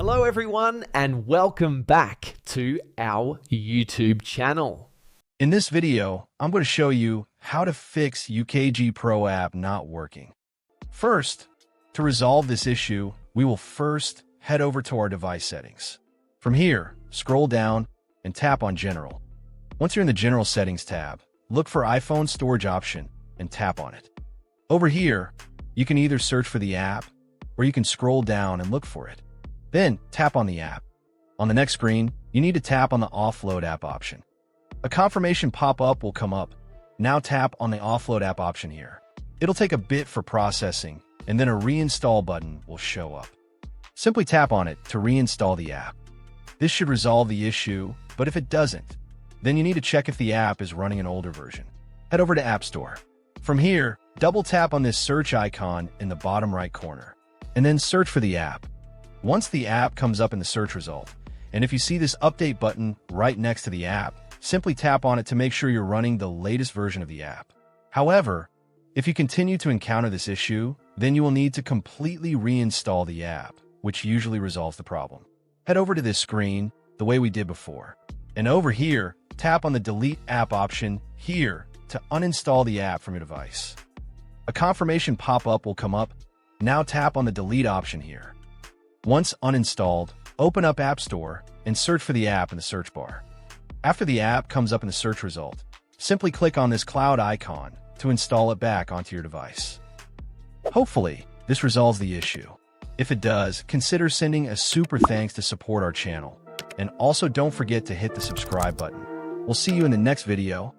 Hello everyone and welcome back to our YouTube channel. In this video, I'm going to show you how to fix UKG Pro app not working. First, to resolve this issue, we will first head over to our device settings. From here, scroll down and tap on General. Once you're in the General Settings tab, look for iPhone Storage option and tap on it. Over here, you can either search for the app or you can scroll down and look for it. Then tap on the app. On the next screen, you need to tap on the Offload app option. A confirmation pop-up will come up. Now tap on the Offload app option here. It'll take a bit for processing, and then a reinstall button will show up. Simply tap on it to reinstall the app. This should resolve the issue, but if it doesn't, then you need to check if the app is running an older version. Head over to App Store. From here, double tap on this search icon in the bottom right corner, and then search for the app. Once the app comes up in the search result, and if you see this update button right next to the app, simply tap on it to make sure you're running the latest version of the app. However, if you continue to encounter this issue, then you will need to completely reinstall the app, which usually resolves the problem. Head over to this screen the way we did before, and over here, tap on the Delete App option here to uninstall the app from your device. A confirmation pop-up will come up. Now tap on the Delete option here. Once uninstalled, open up App Store and search for the app in the search bar. After the app comes up in the search result, simply click on this cloud icon to install it back onto your device. Hopefully, this resolves the issue. If it does, consider sending a super thanks to support our channel. And also don't forget to hit the subscribe button. We'll see you in the next video.